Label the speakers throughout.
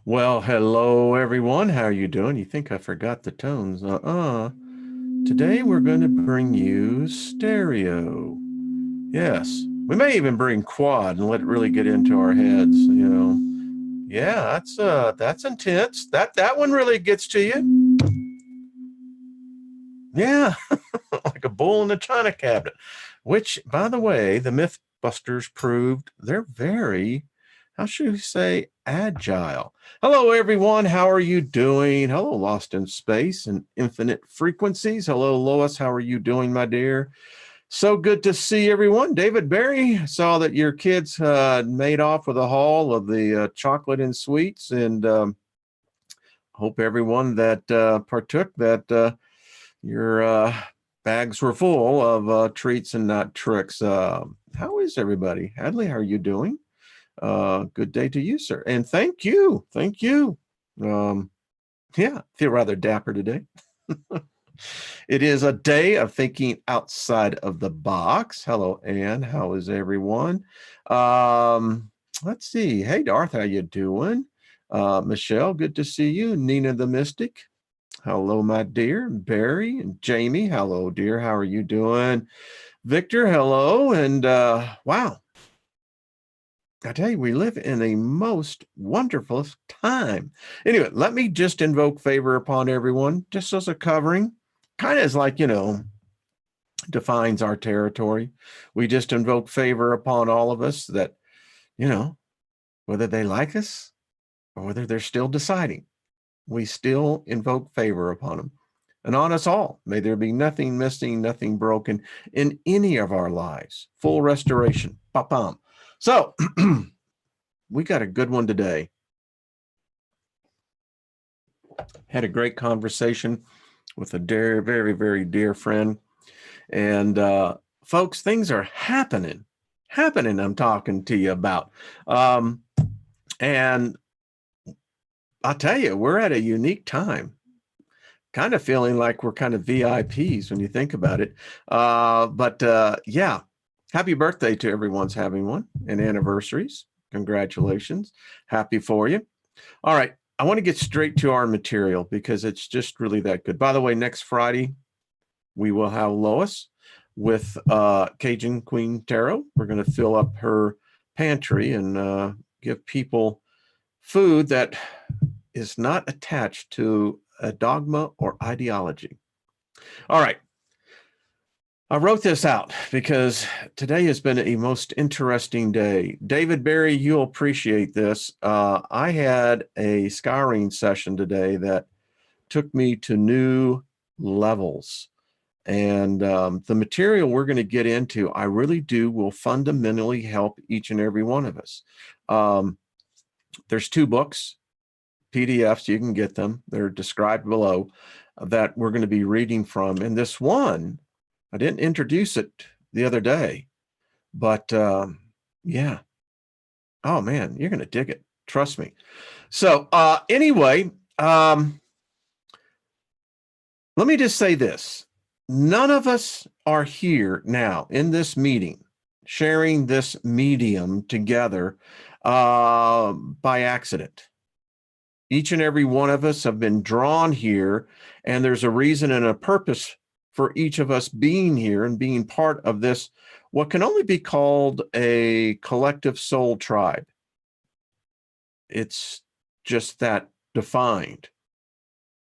Speaker 1: Well, hello everyone. How are you doing? You think I forgot the tones? Today we're going to bring you stereo. Yes. We may even bring quad and let it really get into our heads. Yeah, that's intense. That one really gets to you. Yeah, like a bull in a china cabinet. Which, by the way, the Mythbusters proved they're very, how should we say, agile. Hello, everyone. How are you doing? Hello, Lost in Space and Infinite Frequencies. Hello, Lois. How are you doing, my dear? So good to see everyone. David Barry, saw that your kids made off with a haul of the chocolate and sweets, and hope everyone that partook that your bags were full of treats and not tricks. How is everybody? Hadley, how are you doing? Good day to you, sir. And thank you. Thank you. Yeah, feel rather dapper today. It is a day of thinking outside of the box. Hello, Anne. How is everyone? Let's see. Hey, Darth, how you doing? Michelle, good to see you. Nina the Mystic. Hello, my dear. Barry and Jamie. Hello, dear. How are you doing? Victor, hello. And wow. I tell you, we live in a most wonderful time. Anyway, let me just invoke favor upon everyone, just as a covering. Kind of is like, defines our territory. We just invoke favor upon all of us that, whether they like us or whether they're still deciding, we still invoke favor upon them. And on us all, may there be nothing missing, nothing broken in any of our lives. Full restoration. Ba-bam. So we got a good one today. Had a great conversation with a dear, very, very dear friend. And folks, things are happening. I'm talking to you about. And I'll tell you, we're at a unique time. Kind of feeling like we're kind of VIPs when you think about it. But yeah, happy birthday to everyone's having one, and anniversaries. Congratulations. Happy for you. All right. I want to get straight to our material because it's just really that good. By the way, next Friday, we will have Lois with Cajun Queen Tarot. We're going to fill up her pantry and give people food that is not attached to a dogma or ideology. All right. I wrote this out because today has been a most interesting day. David Barry, you'll appreciate this. I had a scouring session today that took me to new levels. And the material we're going to get into, I really do will fundamentally help each and every one of us. There's 2 books, PDFs, you can get them. They're described below that we're going to be reading from. And this one, I didn't introduce it the other day, but yeah. Oh man, you're going to dig it. Trust me. So anyway, let me just say this. None of us are here now in this meeting, sharing this medium together by accident. Each and every one of us have been drawn here, and there's a reason and a purpose for each of us being here and being part of this, what can only be called a collective soul tribe. It's just that defined.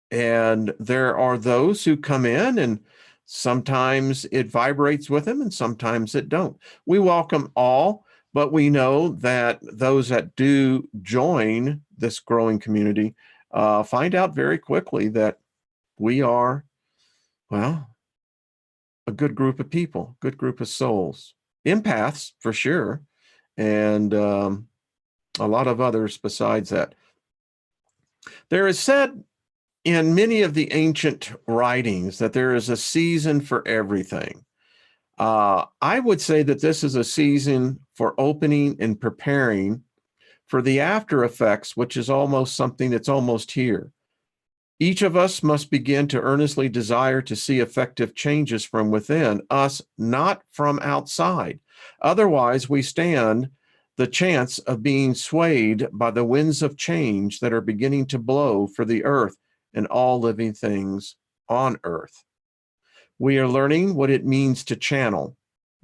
Speaker 1: And there are those who come in and sometimes it vibrates with them and sometimes it don't. We welcome all, but we know that those that do join this growing community find out very quickly that we are, well, a good group of people, good group of souls, empaths for sure, and a lot of others besides that. There is said in many of the ancient writings that there is a season for everything. I would say that this is a season for opening and preparing for the after effects, which is almost something that's almost here. Each of us must begin to earnestly desire to see effective changes from within us, not from outside. Otherwise, we stand the chance of being swayed by the winds of change that are beginning to blow for the earth and all living things on earth. We are learning what it means to channel.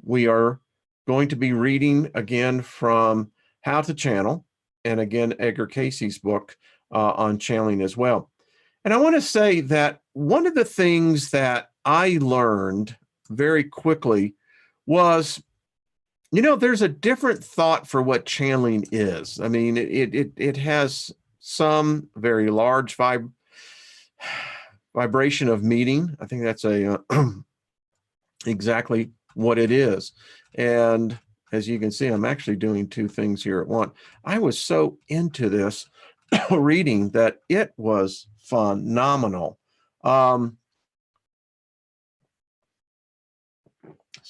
Speaker 1: We are going to be reading again from How to Channel, and again, Edgar Casey's book on channeling as well. And I want to say that one of the things that I learned very quickly was, there's a different thought for what channeling is. I mean, it has some very large vibration of meaning. I think that's exactly what it is. And as you can see, I'm actually doing two things here at once. I was so into this reading that it was phenomenal. So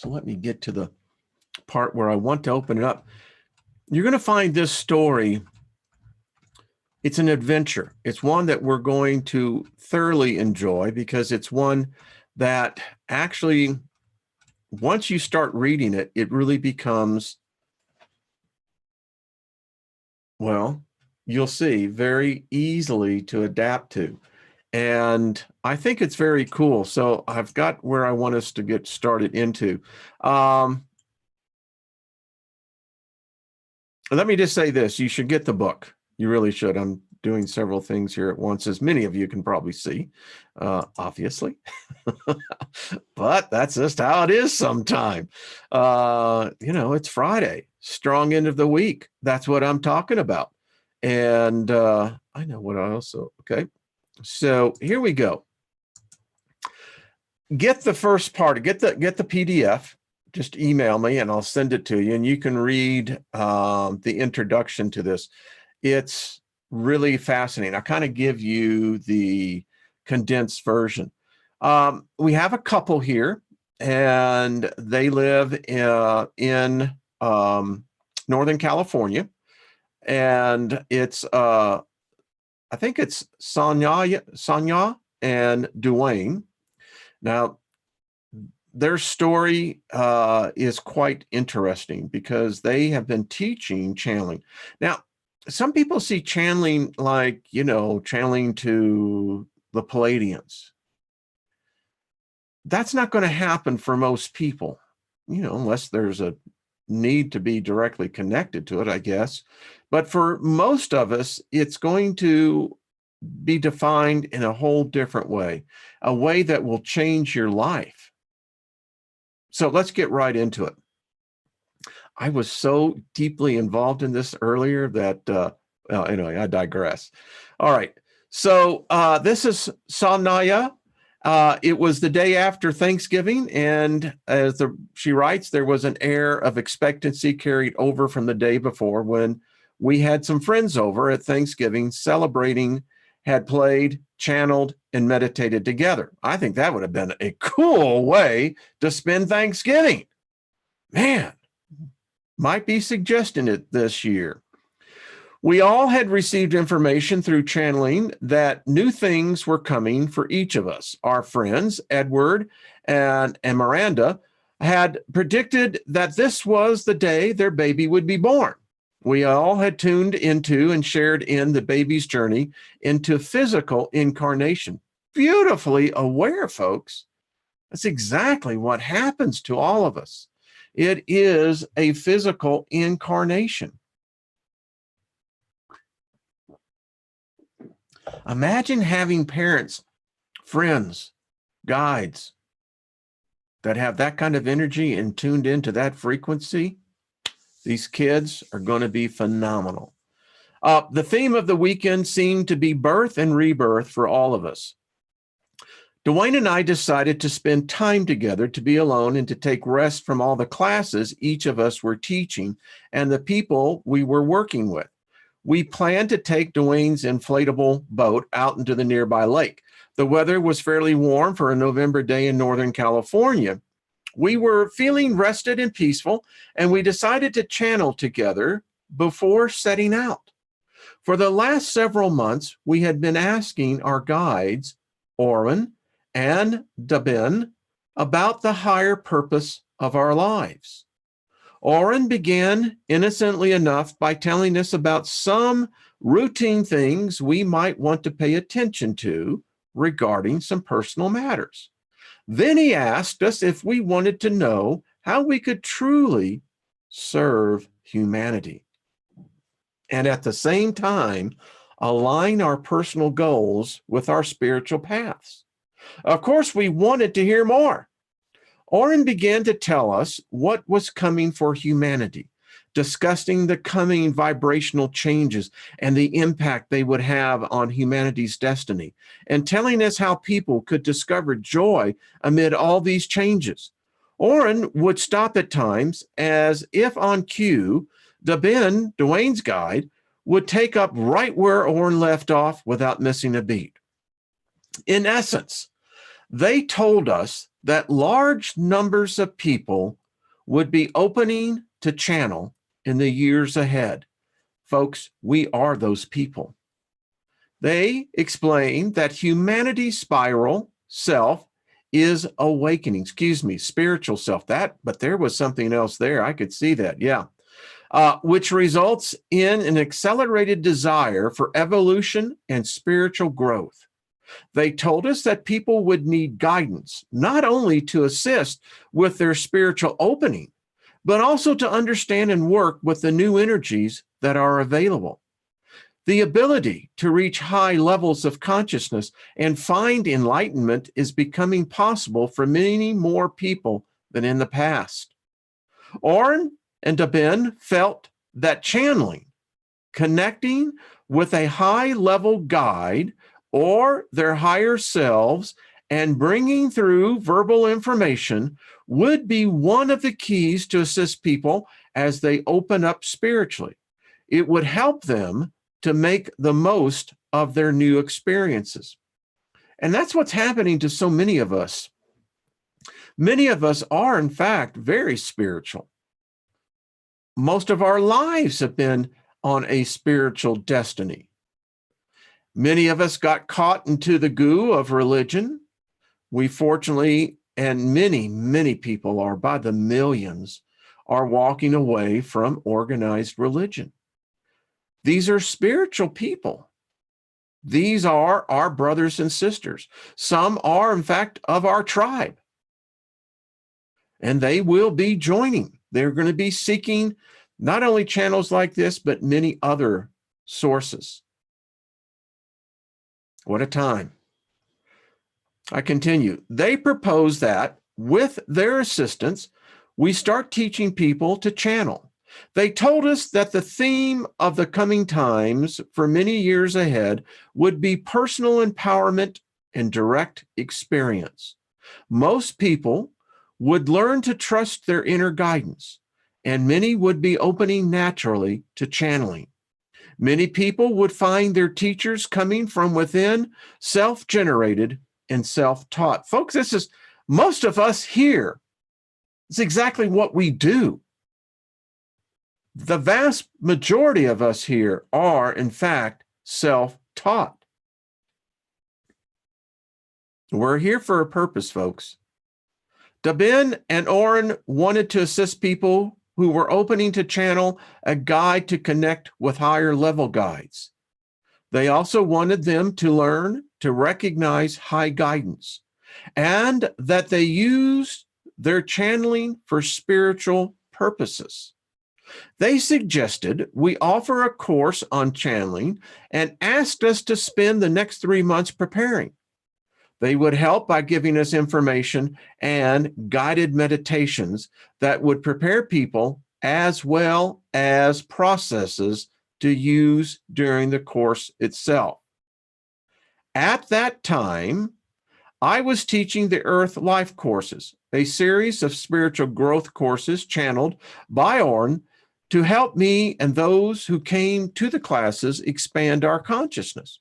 Speaker 1: let me get to the part where I want to open it up. You're going to find this story. It's an adventure. It's one that we're going to thoroughly enjoy because it's one that actually, once you start reading it, it really becomes, well, you'll see, very easily to adapt to. And I think it's very cool. So I've got where I want us to get started into. Let me just say this. You should get the book. You really should. I'm doing several things here at once, as many of you can probably see, obviously. But that's just how it is sometime. It's Friday, strong end of the week. That's what I'm talking about. And I know what I also, okay. So here we go. Get the first part, get the PDF, just email me and I'll send it to you and you can read the introduction to this. It's really fascinating. I kind of give you the condensed version. We have a couple here and they live in Northern California, and it's I think it's Sonia and Dwayne. Now, their story is quite interesting because they have been teaching channeling. Now, some people see channeling like, channeling to the Palladians. That's not going to happen for most people, unless there's a need to be directly connected to it, I guess. But for most of us, it's going to be defined in a whole different way, a way that will change your life. So let's get right into it. I was so deeply involved in this earlier that, anyway, I digress. All right. So this is Sanaya. It was the day after Thanksgiving, and as she writes, there was an air of expectancy carried over from the day before when we had some friends over at Thanksgiving celebrating, had played, channeled, and meditated together. I think that would have been a cool way to spend Thanksgiving. Man, might be suggesting it this year. We all had received information through channeling that new things were coming for each of us. Our friends, Edward and Miranda, had predicted that this was the day their baby would be born. We all had tuned into and shared in the baby's journey into physical incarnation. Beautifully aware, folks. That's exactly what happens to all of us. It is a physical incarnation. Imagine having parents, friends, guides that have that kind of energy and tuned into that frequency. These kids are going to be phenomenal. The theme of the weekend seemed to be birth and rebirth for all of us. Dwayne and I decided to spend time together, to be alone and to take rest from all the classes each of us were teaching and the people we were working with. We planned to take Dwayne's inflatable boat out into the nearby lake. The weather was fairly warm for a November day in Northern California. We were feeling rested and peaceful, and we decided to channel together before setting out. For the last several months, we had been asking our guides, Orwin and Dabin, about the higher purpose of our lives. Oren began innocently enough by telling us about some routine things we might want to pay attention to regarding some personal matters. Then he asked us if we wanted to know how we could truly serve humanity and at the same time align our personal goals with our spiritual paths. Of course, we wanted to hear more. Oren began to tell us what was coming for humanity, discussing the coming vibrational changes and the impact they would have on humanity's destiny, and telling us how people could discover joy amid all these changes. Oren would stop at times as if on cue. Dwayne's guide, would take up right where Oren left off without missing a beat. In essence, they told us that large numbers of people would be opening to channel in the years ahead. Folks, we are those people. They explained that humanity's spiral self is awakening, spiritual self. But there was something else there. I could see that. Yeah. Which results in an accelerated desire for evolution and spiritual growth. They told us that people would need guidance, not only to assist with their spiritual opening, but also to understand and work with the new energies that are available. The ability to reach high levels of consciousness and find enlightenment is becoming possible for many more people than in the past. Oren and Dabin felt that channeling, connecting with a high-level guide or their higher selves and bringing through verbal information would be one of the keys to assist people as they open up spiritually. It would help them to make the most of their new experiences. And that's what's happening to so many of us. Many of us are, in fact, very spiritual. Most of our lives have been on a spiritual destiny. Many of us got caught into the goo of religion. We fortunately, and many people are by the millions, are walking away from organized religion. These are spiritual people. These are our brothers and sisters. Some are, in fact, of our tribe. And they will be joining. They're going to be seeking not only channels like this, but many other sources. What a time. I continue. They propose that with their assistance, we start teaching people to channel. They told us that the theme of the coming times for many years ahead would be personal empowerment and direct experience. Most people would learn to trust their inner guidance, and many would be opening naturally to channeling. Many people would find their teachers coming from within, self-generated and self-taught. Folks, this is most of us here. It's exactly what we do. The vast majority of us here are, in fact, self-taught. We're here for a purpose, folks. Dabin and Oren wanted to assist people who were opening to channel a guide to connect with higher level guides. They also wanted them to learn to recognize high guidance and that they use their channeling for spiritual purposes. They suggested we offer a course on channeling and asked us to spend the next 3 months preparing. They would help by giving us information and guided meditations that would prepare people as well as processes to use during the course itself. At that time, I was teaching the Earth Life courses, a series of spiritual growth courses channeled by Oren to help me and those who came to the classes expand our consciousness.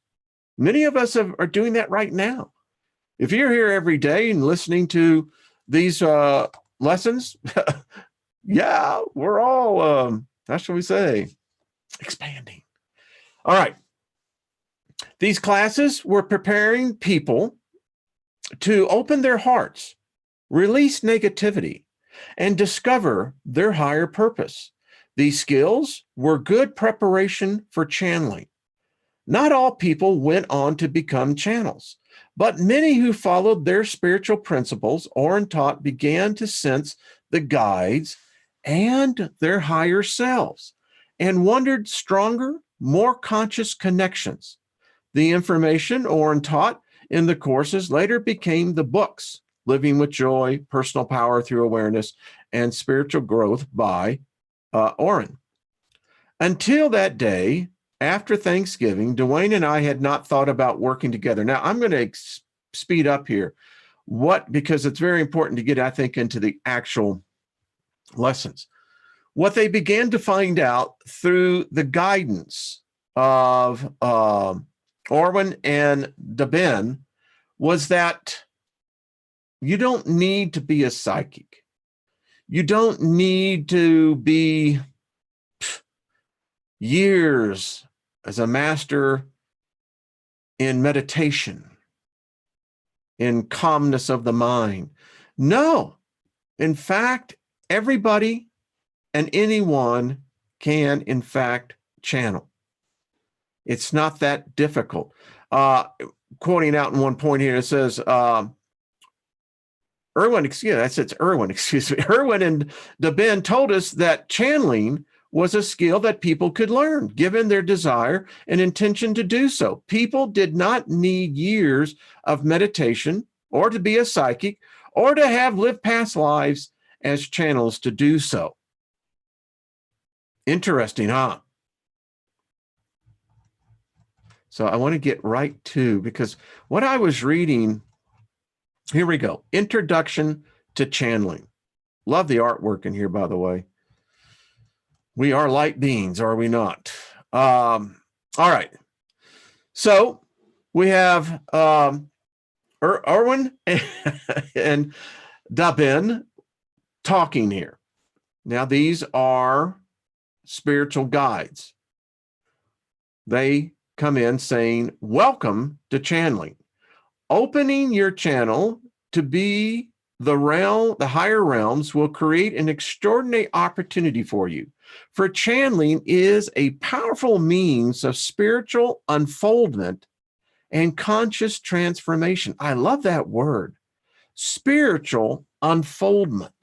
Speaker 1: Many of us are doing that right now. If you're here every day and listening to these lessons, yeah, we're all, how shall we say, expanding. All right. These classes were preparing people to open their hearts, release negativity, and discover their higher purpose. These skills were good preparation for channeling. Not all people went on to become channels, but many who followed their spiritual principles Oren taught began to sense the guides and their higher selves and wondered stronger, more conscious connections. The information Oren taught in the courses later became the books, Living with Joy, Personal Power Through Awareness, and Spiritual Growth by Oren. Until that day, after Thanksgiving, Dwayne and I had not thought about working together. Now, I'm going to speed up here. Because it's very important to get, I think, into the actual lessons. What they began to find out through the guidance of Orwin and Debin was that you don't need to be a psychic. You don't need to be years as a master in meditation, in calmness of the mind. No, in fact, everybody and anyone can, in fact, channel. It's not that difficult. Quoting out in one point here, it says, Erwin and Debin told us that channeling was a skill that people could learn, given their desire and intention to do so. People did not need years of meditation or to be a psychic or to have lived past lives as channels to do so. Interesting, huh? So I want to get right to, because what I was reading, here we go. Introduction to Channeling. Love the artwork in here, by the way. We are light beings, are we not? All right. So we have Erwin and Debin talking here. Now, these are spiritual guides. They come in saying, welcome to channeling. Opening your channel to be the higher realms will create an extraordinary opportunity for you. For channeling is a powerful means of spiritual unfoldment and conscious transformation. I love that word, spiritual unfoldment.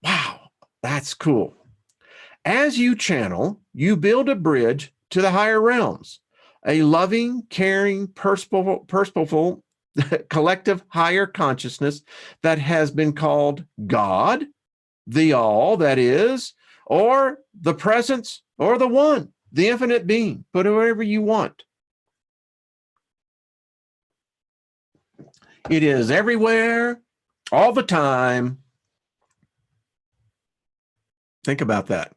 Speaker 1: Wow, that's cool. As you channel, you build a bridge to the higher realms, a loving, caring, purposeful, collective higher consciousness that has been called God, the all that is, or the presence, or the one, the infinite being. Put whatever you want. It is everywhere, all the time. Think about that.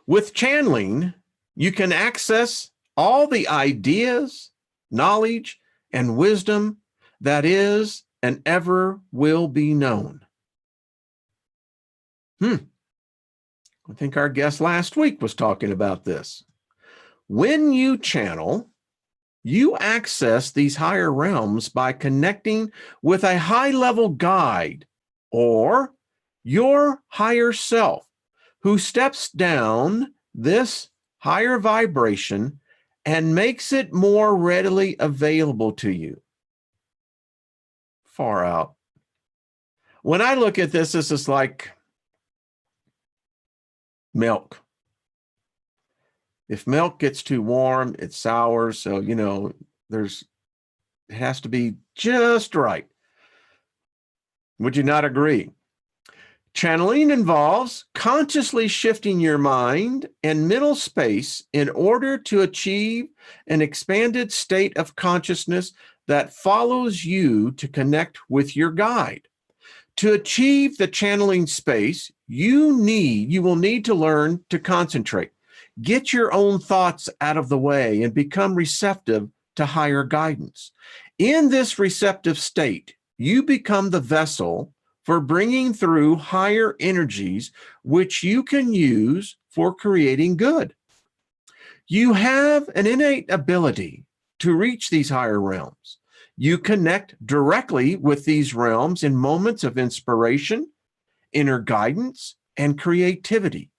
Speaker 1: With channeling, you can access all the ideas, knowledge, and wisdom that is and ever will be known. I think our guest last week was talking about this. When you channel, you access these higher realms by connecting with a high-level guide or your higher self who steps down this higher vibration and makes it more readily available to you. Far out. When I look at this, this is like milk. If milk gets too warm, it sours. So, it has to be just right. Would you not agree? Channeling involves consciously shifting your mind and mental space in order to achieve an expanded state of consciousness that follows you to connect with your guide. To achieve the channeling space, you will need to learn to concentrate. Get your own thoughts out of the way and become receptive to higher guidance. In this receptive state, you become the vessel for bringing through higher energies, which you can use for creating good. You have an innate ability to reach these higher realms. You connect directly with these realms in moments of inspiration inner guidance and creativity.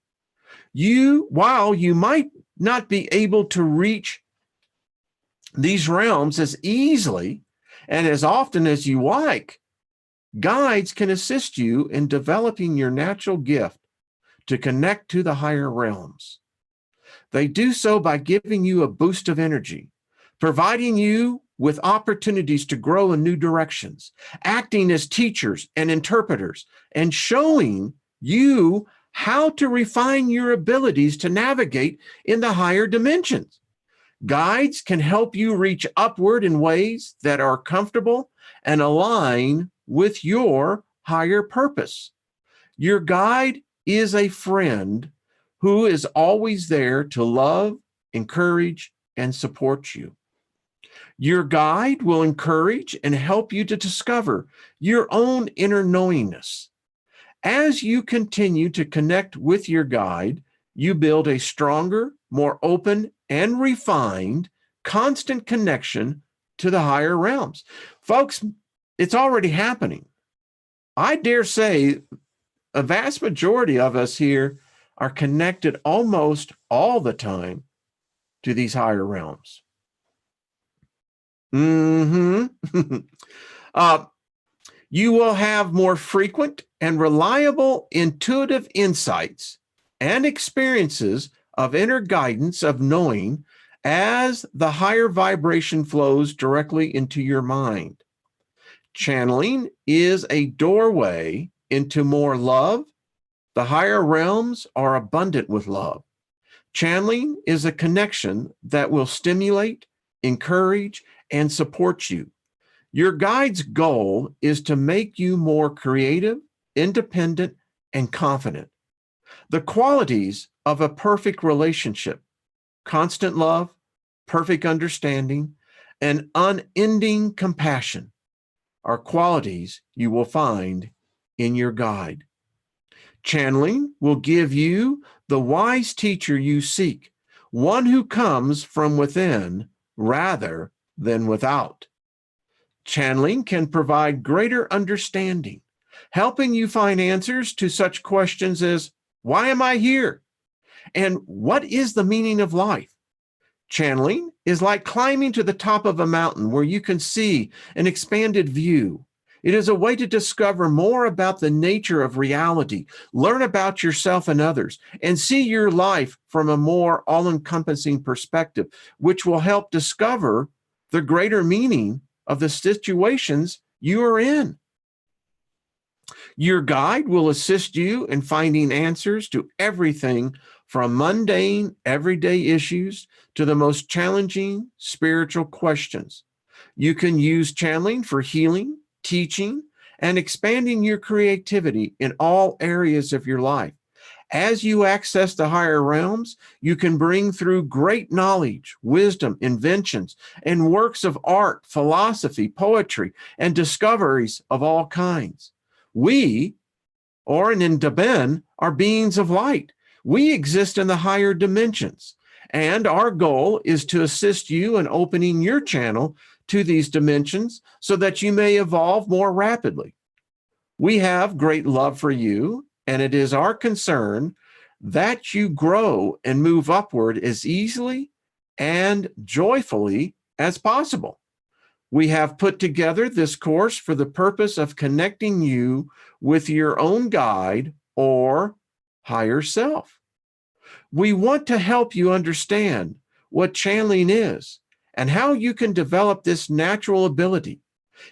Speaker 1: While you might not be able to reach these realms as easily and as often as you like, guides can assist you in developing your natural gift to connect to the higher realms. They do so by giving you a boost of energy, providing you with opportunities to grow in new directions, acting as teachers and interpreters, and showing you how to refine your abilities to navigate in the higher dimensions. Guides can help you reach upward in ways that are comfortable and align with your higher purpose. Your guide is a friend who is always there to love, encourage, and support you. Your guide will encourage and help you to discover your own inner knowingness. As you continue to connect with your guide, you build a stronger, more open, and refined, constant connection to the higher realms. Folks, it's already happening. I dare say a vast majority of us here are connected almost all the time to these higher realms. You will have more frequent and reliable intuitive insights and experiences of inner guidance of knowing as the higher vibration flows directly into your mind. Channeling is a doorway into more love. The higher realms are abundant with love. Channeling is a connection that will stimulate, encourage, and support you. Your guide's goal is to make you more creative, independent, and confident. The qualities of a perfect relationship, constant love, perfect understanding, and unending compassion are qualities you will find in your guide. Channeling will give you the wise teacher you seek, one who comes from within rather than without. Channeling can provide greater understanding, helping you find answers to such questions as, why am I here? And what is the meaning of life? Channeling is like climbing to the top of a mountain where you can see an expanded view. It is a way to discover more about the nature of reality, learn about yourself and others, and see your life from a more all-encompassing perspective, which will help discover the greater meaning of the situations you are in. Your guide will assist you in finding answers to everything from mundane, everyday issues to the most challenging spiritual questions. You can use channeling for healing, teaching, and expanding your creativity in all areas of your life. As you access the higher realms, you can bring through great knowledge, wisdom, inventions, and works of art, philosophy, poetry, and discoveries of all kinds. We, or in Deben, are beings of light. We exist in the higher dimensions, and our goal is to assist you in opening your channel to these dimensions so that you may evolve more rapidly. We have great love for you, and it is our concern that you grow and move upward as easily and joyfully as possible. We have put together this course for the purpose of connecting you with your own guide or higher self. We want to help you understand what channeling is and how you can develop this natural ability.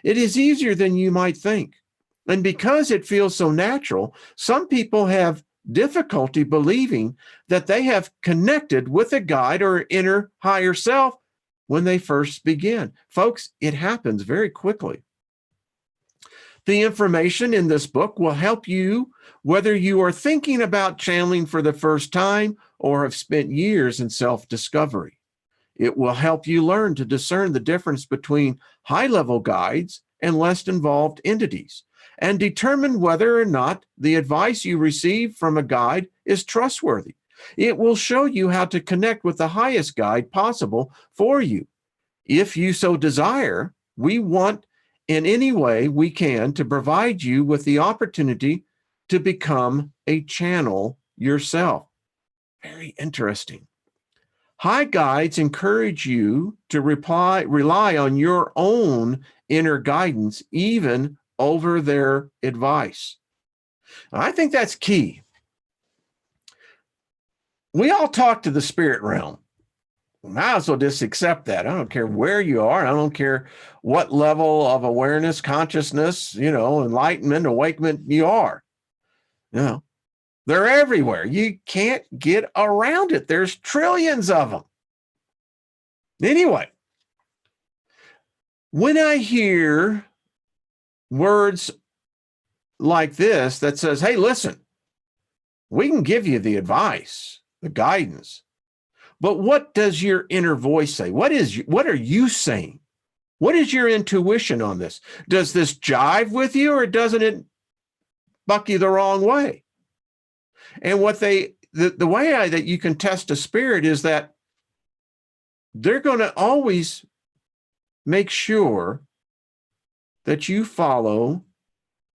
Speaker 1: It is easier than you might think. And because it feels so natural, some people have difficulty believing that they have connected with a guide or inner higher self when they first begin. Folks, it happens very quickly. The information in this book will help you whether you are thinking about channeling for the first time or have spent years in self-discovery. It will help you learn to discern the difference between high-level guides and less involved entities, and determine whether or not the advice you receive from a guide is trustworthy. It will show you how to connect with the highest guide possible for you. If you so desire, we want in any way we can to provide you with the opportunity to become a channel yourself. Very interesting. High guides encourage you to rely on your own inner guidance, even over their advice. I think that's key. We all talk to the spirit realm. Might as well just accept that. I don't care where you are. I don't care what level of awareness, consciousness, enlightenment, awakening you are. They're everywhere. You can't get around it. There's trillions of them. Anyway, when I hear words like this that says, hey, listen, we can give you the advice, the guidance, but what does your inner voice say? What are you saying? What is your intuition on this? Does this jive with you, or doesn't it buck you the wrong way? And the way that you can test a spirit is that they're going to always make sure that you follow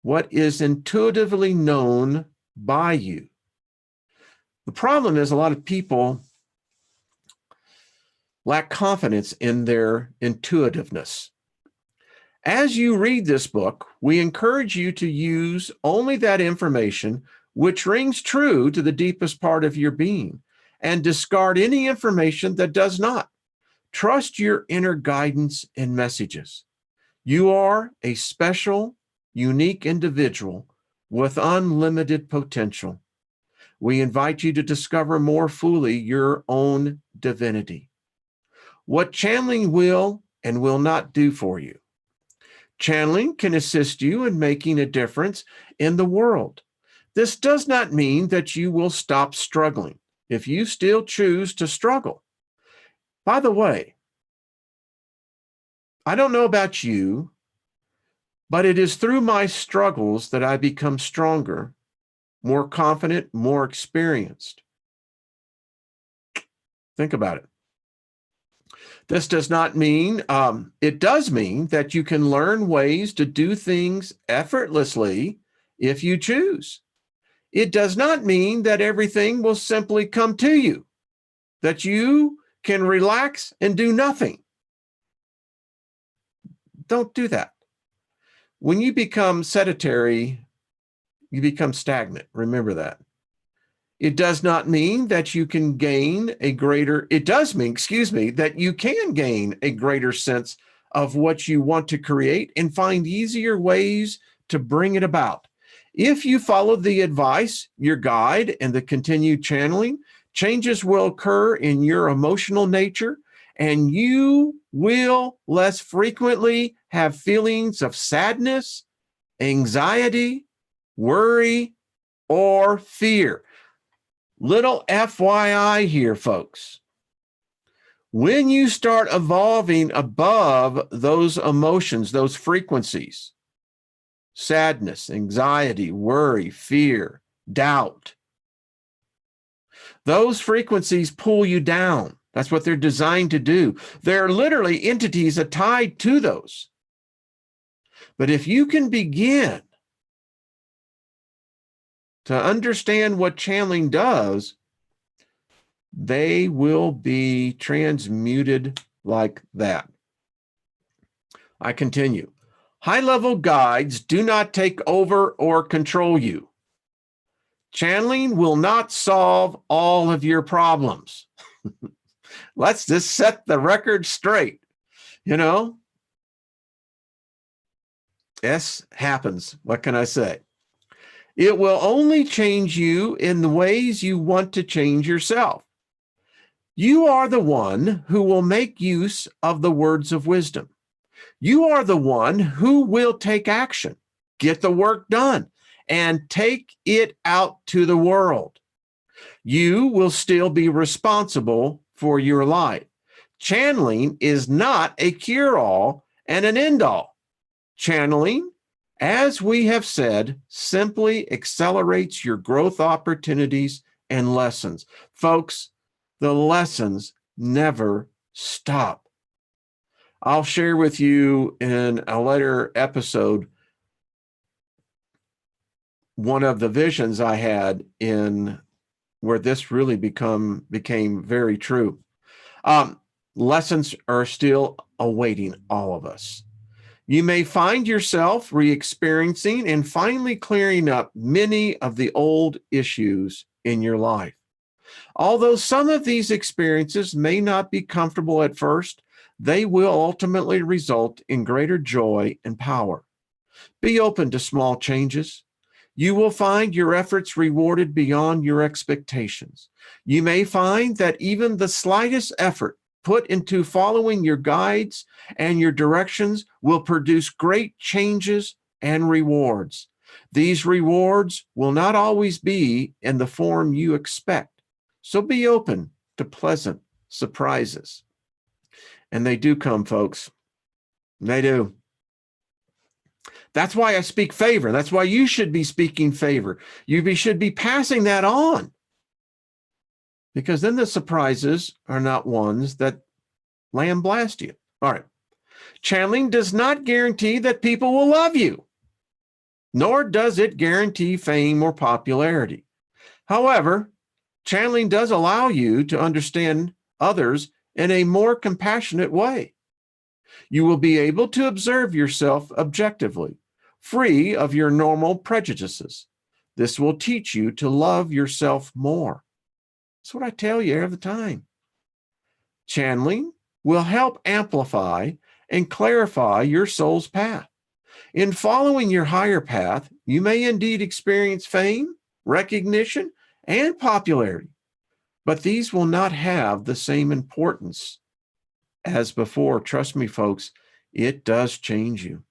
Speaker 1: what is intuitively known by you. The problem is a lot of people lack confidence in their intuitiveness. As you read this book, we encourage you to use only that information which rings true to the deepest part of your being, and discard any information that does not. Trust your inner guidance and messages. You are a special, unique individual with unlimited potential. We invite you to discover more fully your own divinity. What channeling will and will not do for you. Channeling can assist you in making a difference in the world. This does not mean that you will stop struggling if you still choose to struggle. By the way, I don't know about you, but it is through my struggles that I become stronger, more confident, more experienced. Think about it. This does not mean, it does mean that you can learn ways to do things effortlessly if you choose. It does not mean that everything will simply come to you, that you can relax and do nothing. Don't do that. When you become sedentary, you become stagnant. Remember that. It does not mean that you can gain a greater, it does mean, that you can gain a greater sense of what you want to create and find easier ways to bring it about. If you follow the advice, your guide, and the continued channeling, changes will occur in your emotional nature, and you will less frequently have feelings of sadness, anxiety, worry, or fear. Little FYI here, folks. When you start evolving above those emotions, those frequencies, sadness, anxiety, worry, fear, doubt, those frequencies pull you down. That's what they're designed to do. They're literally entities tied to those. But if you can begin to understand what channeling does, they will be transmuted like that. I continue. High-level guides do not take over or control you. Channeling will not solve all of your problems. Let's just set the record straight. S happens. What can I say? It will only change you in the ways you want to change yourself. You are the one who will make use of the words of wisdom. You are the one who will take action, get the work done, and take it out to the world. You will still be responsible for your life. Channeling is not a cure-all and an end-all. Channeling, as we have said, simply accelerates your growth opportunities and lessons. Folks, the lessons never stop. I'll share with you in a later episode one of the visions I had in where this really became very true. Lessons are still awaiting all of us. You may find yourself re-experiencing and finally clearing up many of the old issues in your life. Although some of these experiences may not be comfortable at first, they will ultimately result in greater joy and power. Be open to small changes. You will find your efforts rewarded beyond your expectations. You may find that even the slightest effort put into following your guides and your directions will produce great changes and rewards. These rewards will not always be in the form you expect, so be open to pleasant surprises. And they do come, folks. They do. That's why I speak favor. That's why you should be speaking favor. You should be passing that on. Because then the surprises are not ones that lambaste you. All right. Channeling does not guarantee that people will love you, nor does it guarantee fame or popularity. However, channeling does allow you to understand others in a more compassionate way. You will be able to observe yourself objectively, free of your normal prejudices. This will teach you to love yourself more. That's what I tell you every time. Channeling will help amplify and clarify your soul's path. In following your higher path, you may indeed experience fame, recognition, and popularity, but these will not have the same importance as before. Trust me, folks, it does change you.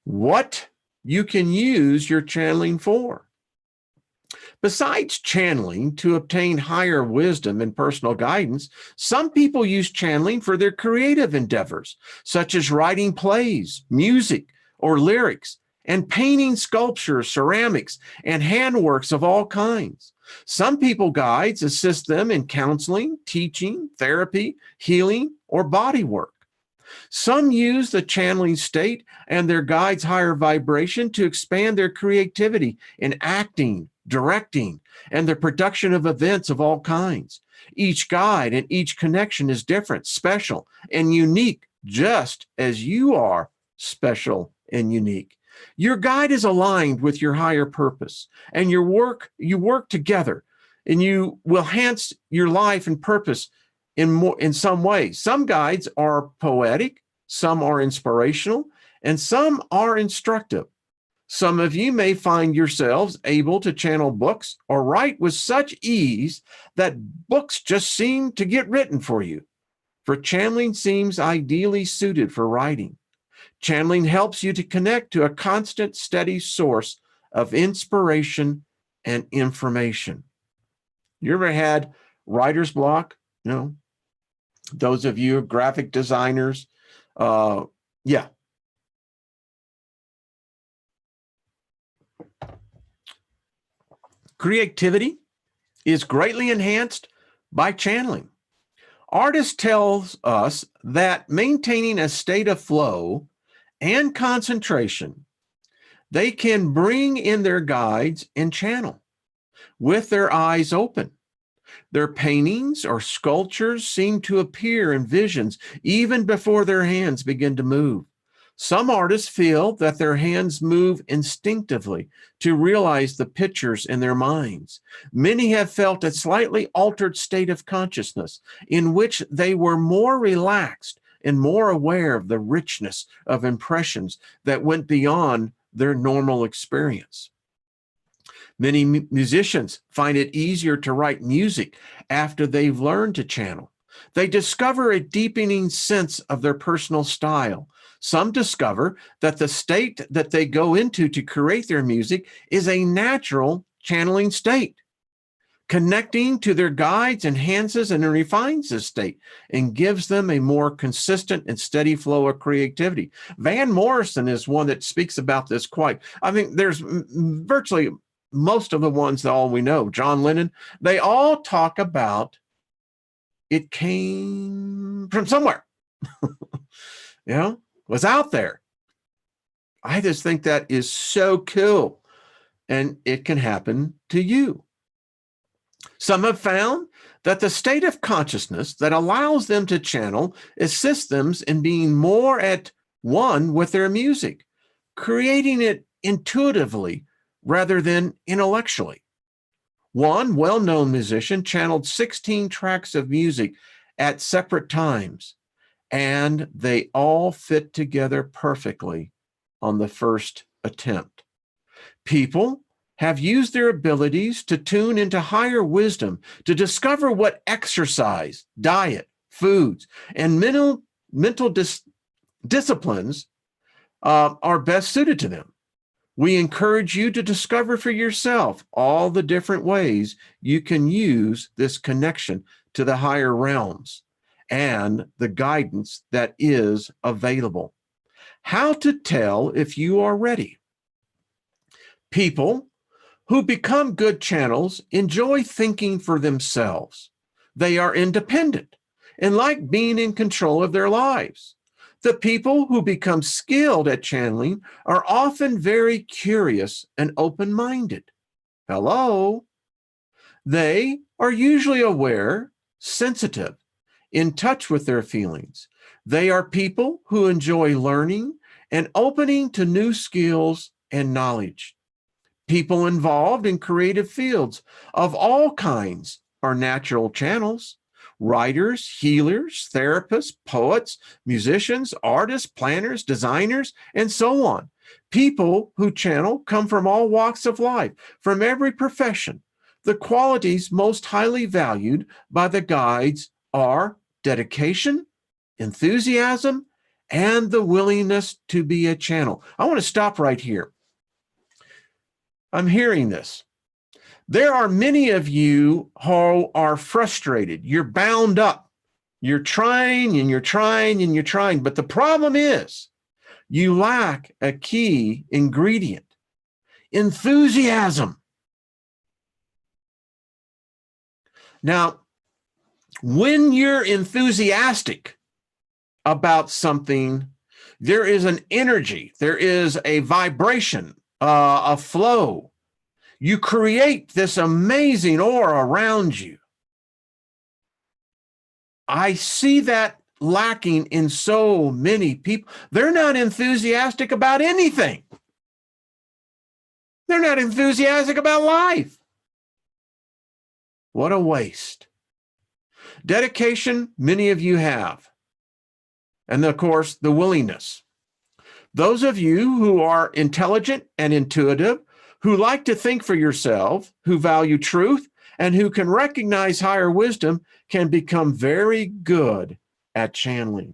Speaker 1: What you can use your channeling for. Besides channeling to obtain higher wisdom and personal guidance, some people use channeling for their creative endeavors, such as writing plays, music, or lyrics, and painting sculpture, ceramics, and handworks of all kinds. Some people guides assist them in counseling, teaching, therapy, healing, or body work. Some use the channeling state and their guide's higher vibration to expand their creativity in acting, directing, and the production of events of all kinds. Each guide and each connection is different, special, and unique, just as you are special and unique. Your guide is aligned with your higher purpose, and you work together, and you will enhance your life and purpose in some ways. Some guides are poetic, some are inspirational, and some are instructive. Some of you may find yourselves able to channel books or write with such ease that books just seem to get written for you. For channeling seems ideally suited for writing. Channeling helps you to connect to a constant, steady source of inspiration and information. You ever had writer's block? Those of you graphic designers, yeah. Creativity is greatly enhanced by channeling. Artists tells us that maintaining a state of flow and concentration, they can bring in their guides and channel with their eyes open. Their paintings or sculptures seem to appear in visions even before their hands begin to move. Some artists feel that their hands move instinctively to realize the pictures in their minds. Many have felt a slightly altered state of consciousness in which they were more relaxed and more aware of the richness of impressions that went beyond their normal experience. Many musicians find it easier to write music after they've learned to channel. They discover a deepening sense of their personal style. Some discover that the state that they go into to create their music is a natural channeling state. Connecting to their guides enhances and refines this state and gives them a more consistent and steady flow of creativity. Van Morrison is one that speaks about this quite. I mean, there's virtually most of the ones that all we know, John Lennon, they all talk about it came from somewhere, was out there. I just think that is so cool. and it can happen to you. Some have found that the state of consciousness that allows them to channel assists them in being more at one with their music, creating it intuitively rather than intellectually. One well-known musician channeled 16 tracks of music at separate times, and they all fit together perfectly on the first attempt. People have used their abilities to tune into higher wisdom to discover what exercise, diet, foods, and mental disciplines are best suited to them. We encourage you to discover for yourself all the different ways you can use this connection to the higher realms and the guidance that is available. How to tell if you are ready. People who become good channels enjoy thinking for themselves. They are independent and like being in control of their lives. The people who become skilled at channeling are often very curious and open-minded. Hello? They are usually aware, sensitive, in touch with their feelings. They are people who enjoy learning and opening to new skills and knowledge. People involved in creative fields of all kinds are natural channels. Writers, healers, therapists, poets, musicians, artists, planners, designers, and so on. People who channel come from all walks of life, from every profession. The qualities most highly valued by the guides are dedication, enthusiasm, and the willingness to be a channel. I want to stop right here. I'm hearing this. There are many of you who are frustrated. You're bound up. You're trying and you're trying and you're trying. But the problem is you lack a key ingredient: enthusiasm. Now, when you're enthusiastic about something, there is an energy, there is a vibration, a flow. You create this amazing aura around you. I see that lacking in so many people. They're not enthusiastic about anything. They're not enthusiastic about life. What a waste. Dedication, many of you have. And of course, the willingness. Those of you who are intelligent and intuitive, who like to think for yourself, who value truth, and who can recognize higher wisdom, can become very good at channeling.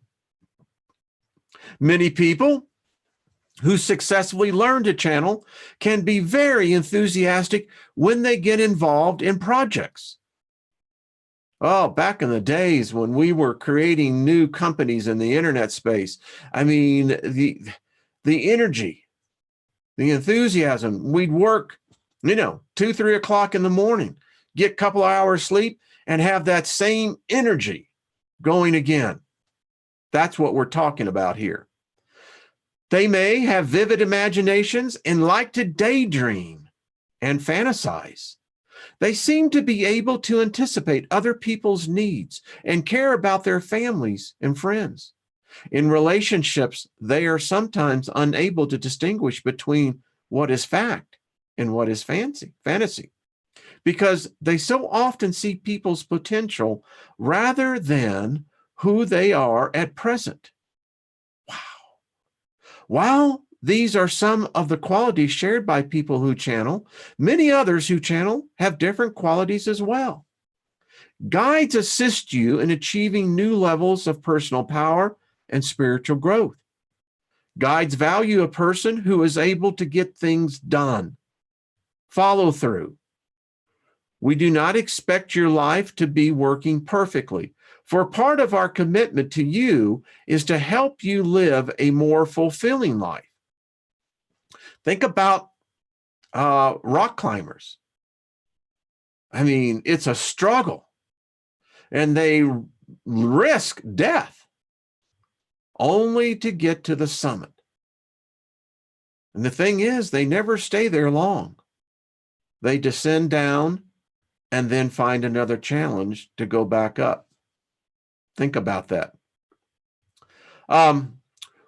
Speaker 1: Many people who successfully learn to channel can be very enthusiastic when they get involved in projects. Oh, back in the days when we were creating new companies in the internet space, I mean, the energy, the enthusiasm, we'd work, 2, 3 o'clock in the morning, get a couple of hours sleep, and have that same energy going again. That's what we're talking about here. They may have vivid imaginations and like to daydream and fantasize. They seem to be able to anticipate other people's needs and care about their families and friends. In relationships, they are sometimes unable to distinguish between what is fact and what is fantasy, because they so often see people's potential rather than who they are at present. Wow. While these are some of the qualities shared by people who channel, many others who channel have different qualities as well. Guides assist you in achieving new levels of personal power and spiritual growth. Guides value a person who is able to get things done, follow through. We do not expect your life to be working perfectly, for part of our commitment to you is to help you live a more fulfilling life. Think about rock climbers. I mean, it's a struggle, and they risk death only to get to the summit. And the thing is, they never stay there long. they descend down and then find another challenge to go back up. Think about that.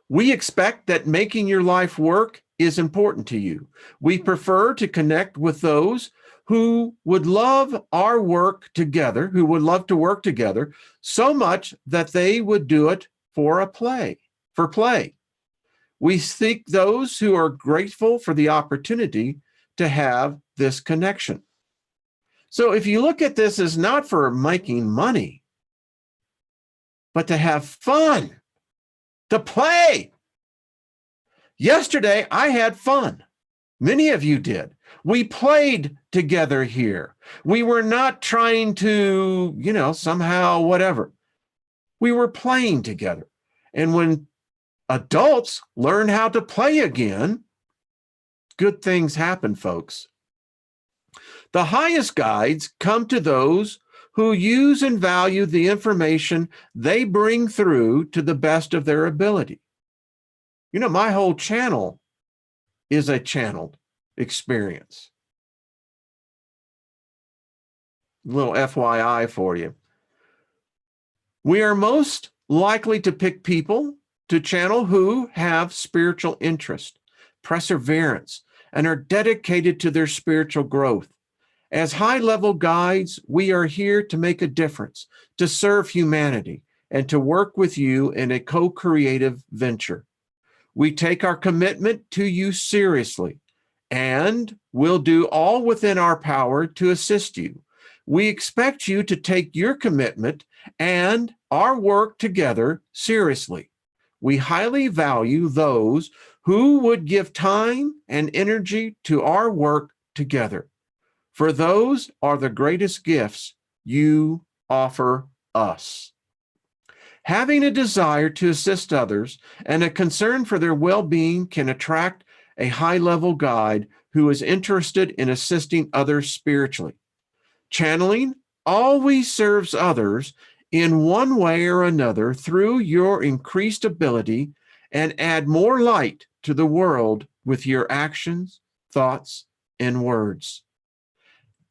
Speaker 1: We expect that making your life work is important to you. We prefer to connect with those who would love our work together, who would love to work together so much that they would do it for play. We seek those who are grateful for the opportunity to have this connection. So if you look at this as not for making money, but to have fun, to play. Yesterday, I had fun. Many of you did. We played together here. We were not trying to, somehow, whatever. We were playing together. And when adults learn how to play again, good things happen, folks. The highest guides come to those who use and value the information they bring through to the best of their ability. My whole channel is a channeled experience. Little FYI for you. We are most likely to pick people to channel who have spiritual interest, perseverance, and are dedicated to their spiritual growth. As high-level guides, we are here to make a difference, to serve humanity, and to work with you in a co-creative venture. We take our commitment to you seriously, and will do all within our power to assist you. We expect you to take your commitment and our work together seriously. We highly value those who would give time and energy to our work together. For those are the greatest gifts you offer us. Having a desire to assist others and a concern for their well-being can attract a high-level guide who is interested in assisting others spiritually. Channeling always serves others in one way or another through your increased ability and add more light to the world with your actions, thoughts, and words.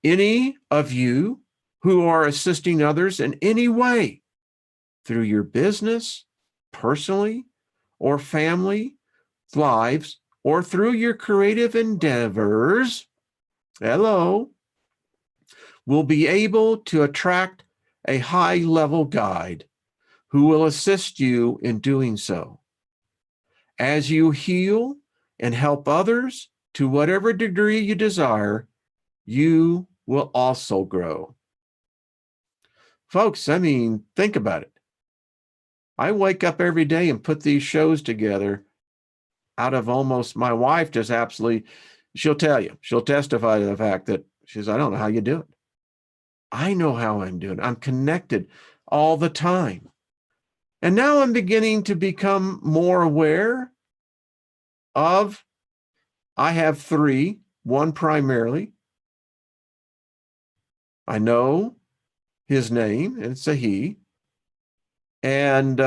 Speaker 1: Any of you who are assisting others in any way, through your business, personally, or family lives, or through your creative endeavors, will be able to attract a high-level guide who will assist you in doing so. As you heal and help others to whatever degree you desire, you will also grow. Folks, think about it. I wake up every day and put these shows together out of almost, my wife just absolutely, she'll testify to the fact that she says, I don't know how you do it. I know how I'm doing. I'm connected all the time. And now I'm beginning to become more aware of, I have three, one primarily. I know his name, and it's a he. And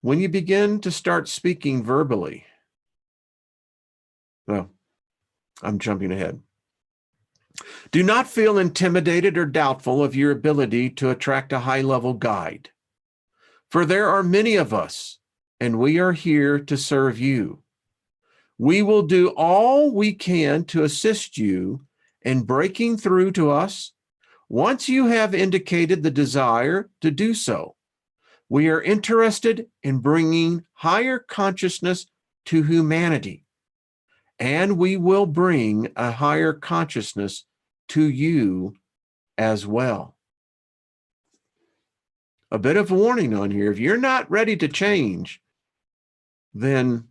Speaker 1: when you begin to start speaking verbally, well, I'm jumping ahead. Do not feel intimidated or doubtful of your ability to attract a high-level guide. For there are many of us, and we are here to serve you. We will do all we can to assist you in breaking through to us once you have indicated the desire to do so. We are interested in bringing higher consciousness to humanity, and we will bring a higher consciousness to you as well. A bit of warning on here. If you're not ready to change, then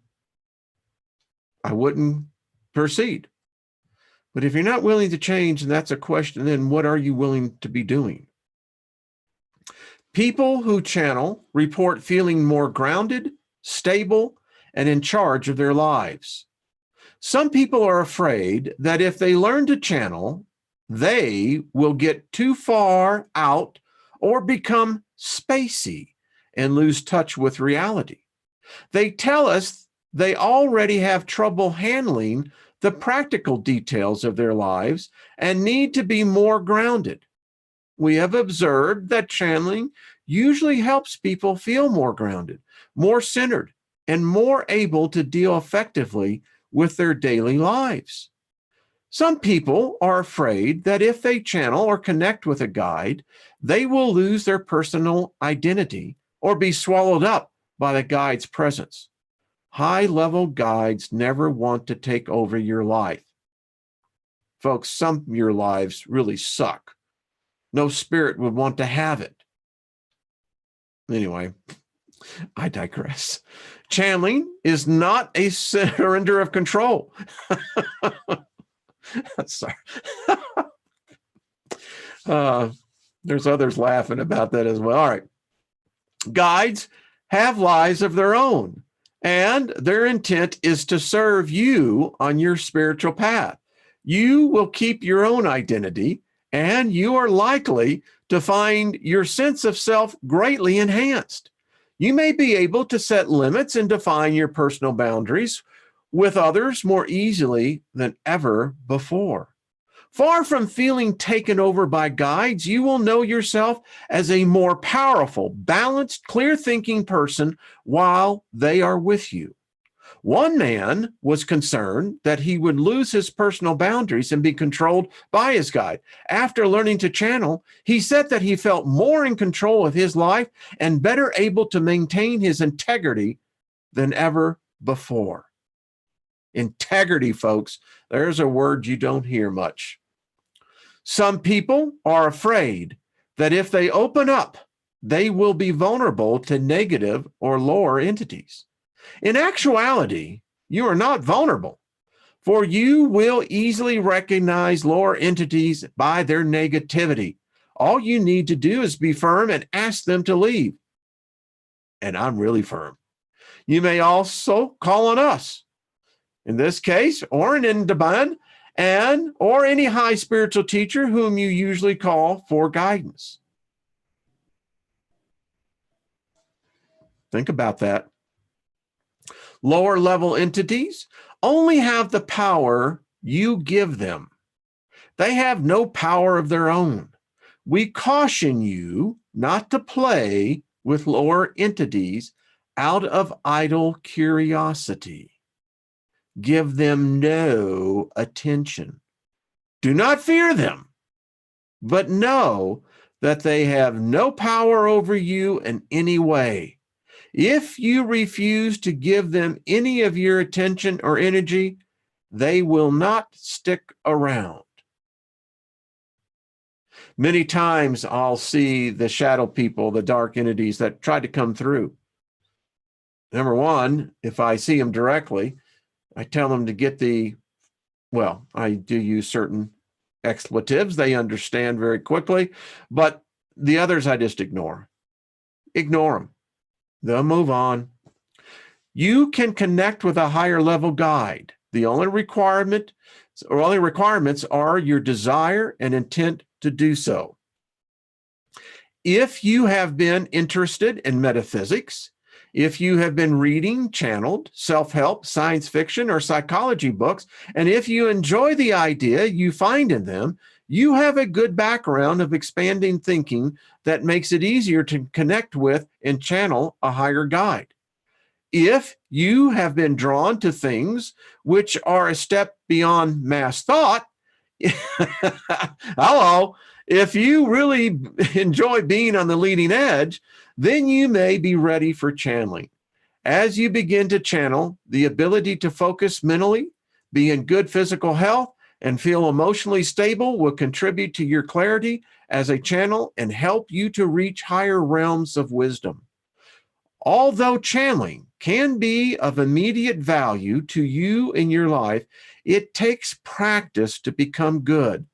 Speaker 1: I wouldn't proceed. But if you're not willing to change, and that's a question, then what are you willing to be doing? People who channel report feeling more grounded, stable, and in charge of their lives. Some people are afraid that if they learn to channel, they will get too far out or become spacey and lose touch with reality. They tell us they already have trouble handling the practical details of their lives and need to be more grounded. We have observed that channeling usually helps people feel more grounded, more centered, and more able to deal effectively with their daily lives. Some people are afraid that if they channel or connect with a guide, they will lose their personal identity or be swallowed up by the guide's presence. High-level guides never want to take over your life. Folks, some of your lives really suck. No spirit would want to have it. Anyway, I digress. Channeling is not a surrender of control. Sorry. There's others laughing about that as well. All right. Guides have lives of their own, and their intent is to serve you on your spiritual path. You will keep your own identity, and you are likely to find your sense of self greatly enhanced. You may be able to set limits and define your personal boundaries with others more easily than ever before. Far from feeling taken over by guides, you will know yourself as a more powerful, balanced, clear-thinking person while they are with you. One man was concerned that he would lose his personal boundaries and be controlled by his guide. After learning to channel, he said that he felt more in control of his life and better able to maintain his integrity than ever before. Integrity, folks, there's a word you don't hear much. Some people are afraid that if they open up, they will be vulnerable to negative or lower entities. In actuality, you are not vulnerable, for you will easily recognize lower entities by their negativity. All you need to do is be firm and ask them to leave. And I'm really firm. You may also call on us, in this case, or an Debunking, or any high spiritual teacher whom you usually call for guidance. Think about that. Lower level entities only have the power you give them. They have no power of their own. We caution you not to play with lower entities out of idle curiosity. Give them no attention. Do not fear them, but know that they have no power over you in any way. If you refuse to give them any of your attention or energy, they will not stick around. Many times I'll see the shadow people, the dark entities that try to come through. Number one, if I see them directly, I tell them to get I do use certain expletives. They understand very quickly, but the others I just ignore. Ignore them. They'll move on. You can connect with a higher level guide. The only requirements are your desire and intent to do so. If you have been interested in metaphysics, if you have been reading channeled, self-help, science fiction, or psychology books, and if you enjoy the idea you find in them, you have a good background of expanding thinking that makes it easier to connect with and channel a higher guide. If you have been drawn to things which are a step beyond mass thought, hello, if you really enjoy being on the leading edge, then you may be ready for channeling. As you begin to channel, the ability to focus mentally, be in good physical health, and feel emotionally stable will contribute to your clarity as a channel and help you to reach higher realms of wisdom. Although channeling can be of immediate value to you in your life, it takes practice to become good.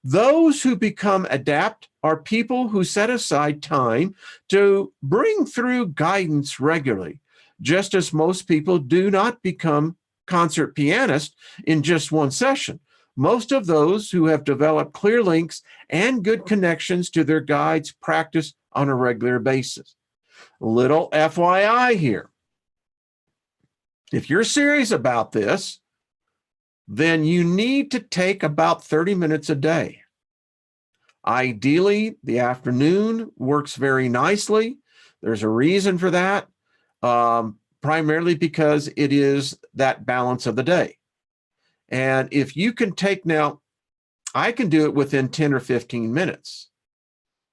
Speaker 1: Those who become adept are people who set aside time to bring through guidance regularly, just as most people do not become concert pianists in just one session. Most of those who have developed clear links and good connections to their guides practice on a regular basis. Little FYI here. If you're serious about this, then you need to take about 30 minutes a day. Ideally, the afternoon works very nicely. There's a reason for that, primarily because it is that balance of the day. And if you can take now, I can do it within 10 or 15 minutes,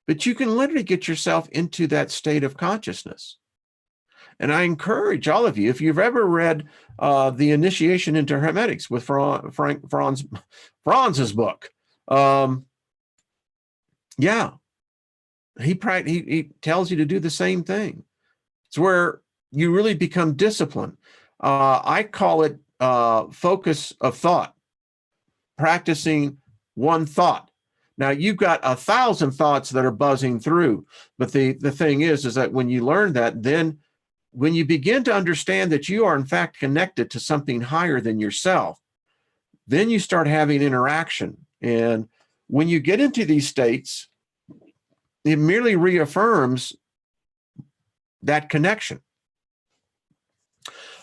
Speaker 1: but you can literally get yourself into that state of consciousness. And I encourage all of you, if you've ever read The Initiation into Hermetics with Franz's book, yeah, he tells you to do the same thing. It's where you really become disciplined. I call it focus of thought, practicing one thought. Now, you've got 1,000 thoughts that are buzzing through, but the thing is that when you learn that, then when you begin to understand that you are in fact connected to something higher than yourself, then you start having interaction. And when you get into these states, it merely reaffirms that connection.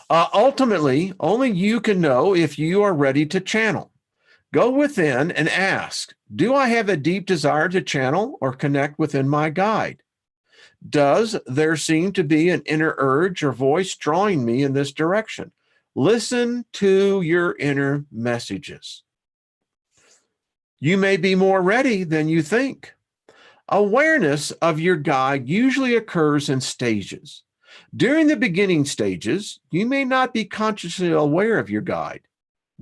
Speaker 1: Ultimately, only you can know if you are ready to channel. Go within and ask, do I have a deep desire to channel or connect within my guide? Does there seem to be an inner urge or voice drawing me in this direction? Listen to your inner messages. You may be more ready than you think. Awareness of your guide usually occurs in stages. During the beginning stages, you may not be consciously aware of your guide.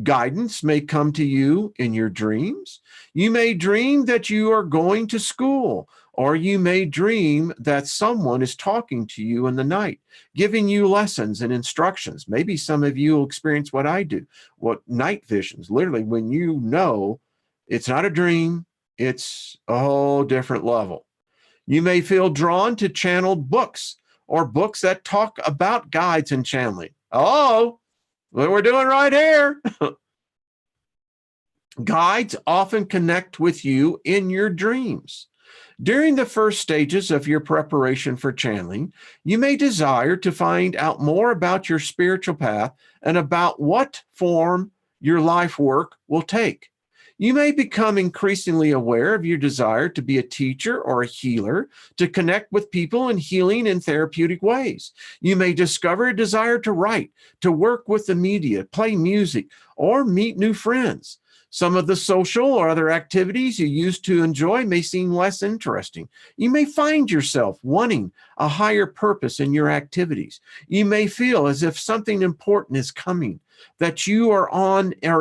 Speaker 1: Guidance may come to you in your dreams. You may dream that you are going to school, or you may dream that someone is talking to you in the night, giving you lessons and instructions. Maybe some of you will experience what I do, what night visions, literally when you know it's not a dream, it's a whole different level. You may feel drawn to channeled books or books that talk about guides and channeling. Oh, what we're doing right here. Guides often connect with you in your dreams. During the first stages of your preparation for channeling, you may desire to find out more about your spiritual path and about what form your life work will take. You may become increasingly aware of your desire to be a teacher or a healer, to connect with people in healing and therapeutic ways. You may discover a desire to write, to work with the media, play music, or meet new friends. Some of the social or other activities you used to enjoy may seem less interesting. You may find yourself wanting a higher purpose in your activities. You may feel as if something important is coming, that you are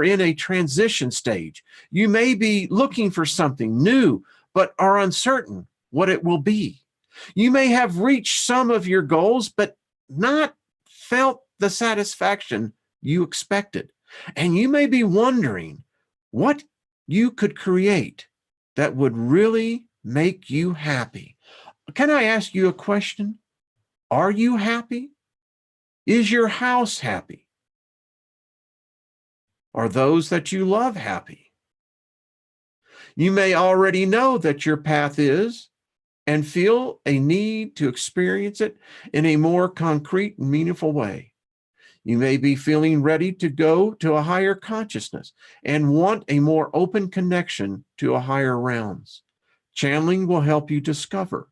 Speaker 1: in a transition stage. You may be looking for something new, but are uncertain what it will be. You may have reached some of your goals, but not felt the satisfaction you expected. And you may be wondering what you could create that would really make you happy. Can I ask you a question? Are you happy? Is your house happy? Are those that you love happy? You may already know that your path is and feel a need to experience it in a more concrete and meaningful way. You may be feeling ready to go to a higher consciousness and want a more open connection to a higher realms. Channeling will help you discover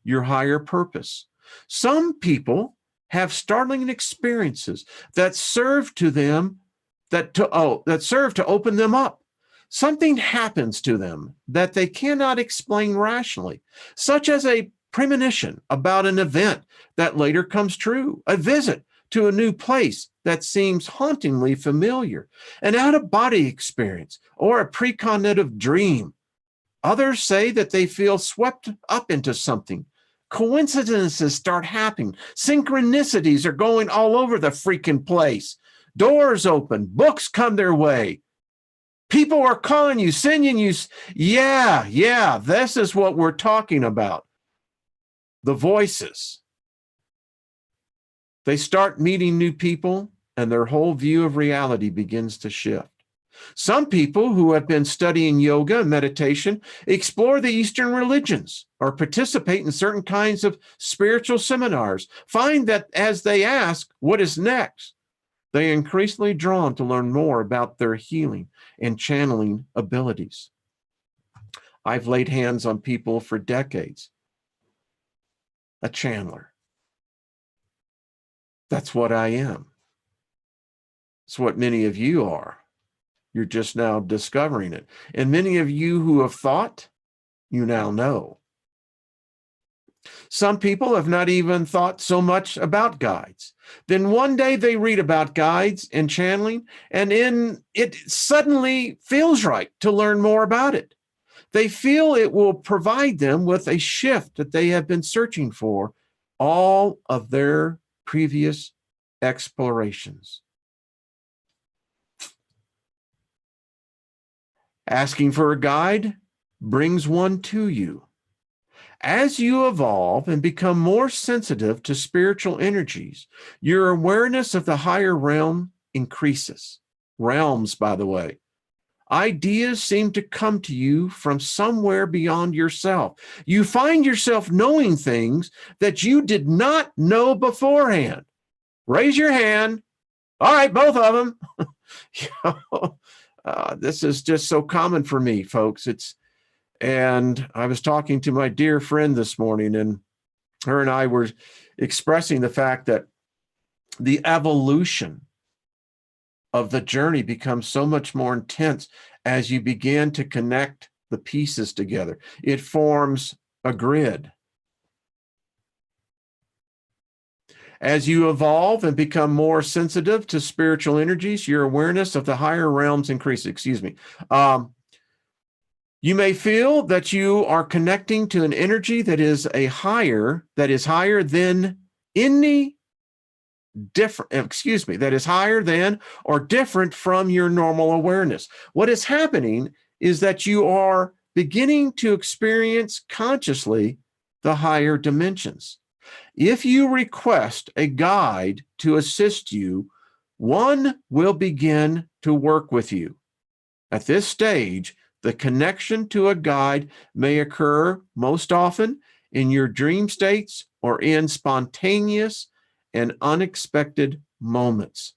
Speaker 1: your higher purpose. Some people have startling experiences that serve to open them up. Something happens to them that they cannot explain rationally, such as a premonition about an event that later comes true, a visit to a new place that seems hauntingly familiar, an out-of-body experience, or a precognitive dream. Others say that they feel swept up into something. Coincidences start happening. Synchronicities are going all over the freaking place. Doors open, books come their way. People are calling you, sending you. Yeah, this is what we're talking about. The voices. They start meeting new people, and their whole view of reality begins to shift. Some people who have been studying yoga and meditation explore the Eastern religions or participate in certain kinds of spiritual seminars, find that as they ask, what is next? They are increasingly drawn to learn more about their healing and channeling abilities. I've laid hands on people for decades. A channeler. That's what I am. It's what many of you are. You're just now discovering it. And many of you who have thought, you now know. Some people have not even thought so much about guides. Then one day they read about guides and channeling, and it suddenly feels right to learn more about it. They feel it will provide them with a shift that they have been searching for all of their previous explorations. Asking for a guide brings one to you. As you evolve and become more sensitive to spiritual energies, your awareness of the higher realm increases. Realms, by the way. Ideas seem to come to you from somewhere beyond yourself. You find yourself knowing things that you did not know beforehand. Raise your hand. All right, both of them. This is just so common for me, folks. And I was talking to my dear friend this morning, and her and I were expressing the fact that the evolution of the journey becomes so much more intense as you begin to connect the pieces together. It forms a grid. As you evolve and become more sensitive to spiritual energies, your awareness of the higher realms increases. You may feel that you are connecting to an energy that is higher than any that is higher than or different from your normal awareness. What is happening is that you are beginning to experience consciously the higher dimensions. If you request a guide to assist you, one will begin to work with you. At this stage, the connection to a guide may occur most often in your dream states or in spontaneous and unexpected moments.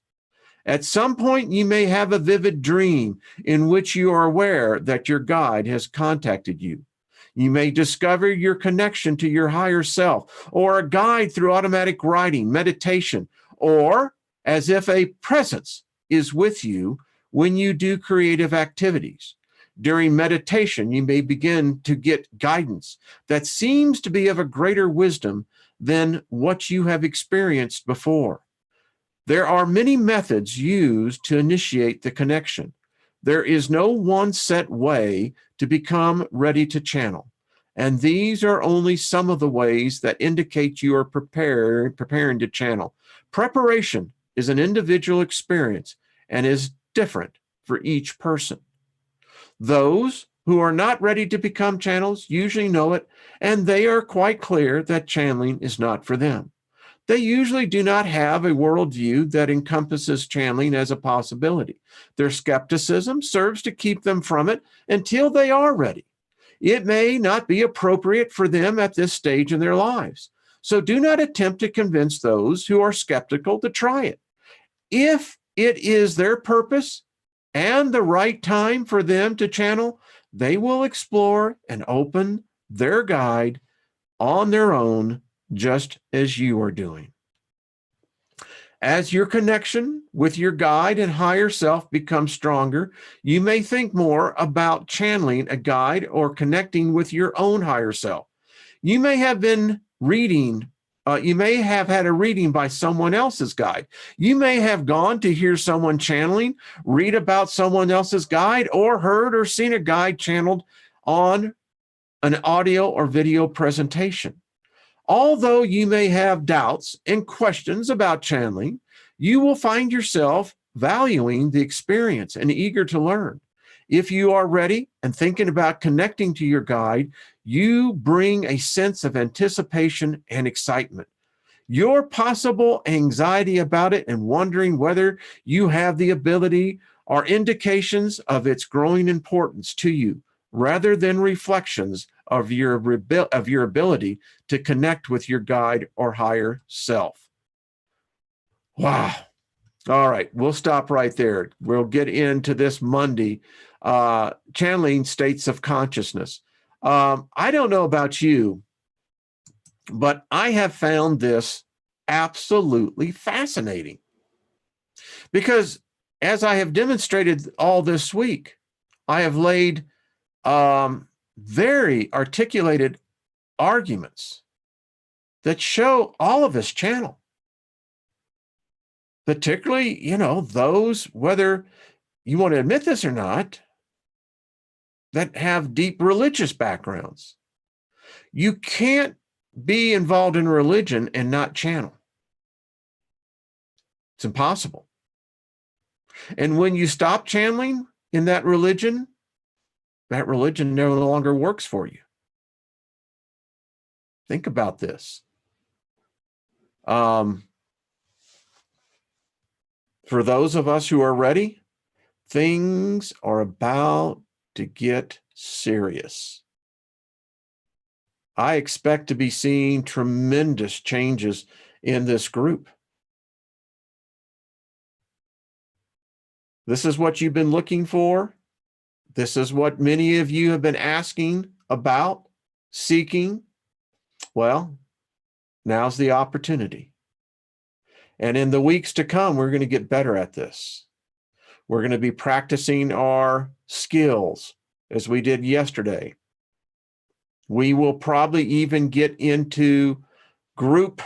Speaker 1: At some point, you may have a vivid dream in which you are aware that your guide has contacted you. You may discover your connection to your higher self, or a guide through automatic writing, meditation, or as if a presence is with you when you do creative activities. During meditation, you may begin to get guidance that seems to be of a greater wisdom than what you have experienced before. There are many methods used to initiate the connection. There is no one set way to become ready to channel. And these are only some of the ways that indicate you are preparing to channel. Preparation is an individual experience and is different for each person. Those who are not ready to become channels usually know it, and they are quite clear that channeling is not for them. They usually do not have a worldview that encompasses channeling as a possibility. Their skepticism serves to keep them from it until they are ready. It may not be appropriate for them at this stage in their lives. So do not attempt to convince those who are skeptical to try it. If it is their purpose and the right time for them to channel, they will explore and open their guide on their own, just as you are doing. As your connection with your guide and higher self becomes stronger, you may think more about channeling a guide or connecting with your own higher self. You may have been reading you may have had a reading by someone else's guide. You may have gone to hear someone channeling, read about someone else's guide, or heard or seen a guide channeled on an audio or video presentation. Although you may have doubts and questions about channeling, you will find yourself valuing the experience and eager to learn. If you are ready and thinking about connecting to your guide, you bring a sense of anticipation and excitement. Your possible anxiety about it and wondering whether you have the ability are indications of its growing importance to you, rather than reflections of your ability to connect with your guide or higher self. Wow. All right, we'll stop right there. We'll get into this Monday, channeling states of consciousness. I don't know about you, but I have found this absolutely fascinating because as I have demonstrated all this week, I have laid very articulated arguments that show all of us channel, particularly, those, whether you want to admit this or not, that have deep religious backgrounds. You can't be involved in religion and not channel. It's impossible. And when you stop channeling in that religion no longer works for you. Think about this. For those of us who are ready, things are about to get serious. I expect to be seeing tremendous changes in this group. This is what you've been looking for. This is what many of you have been asking about, seeking. Well, now's the opportunity. And in the weeks to come, we're going to get better at this. We're going to be practicing our skills as we did yesterday. We will probably even get into group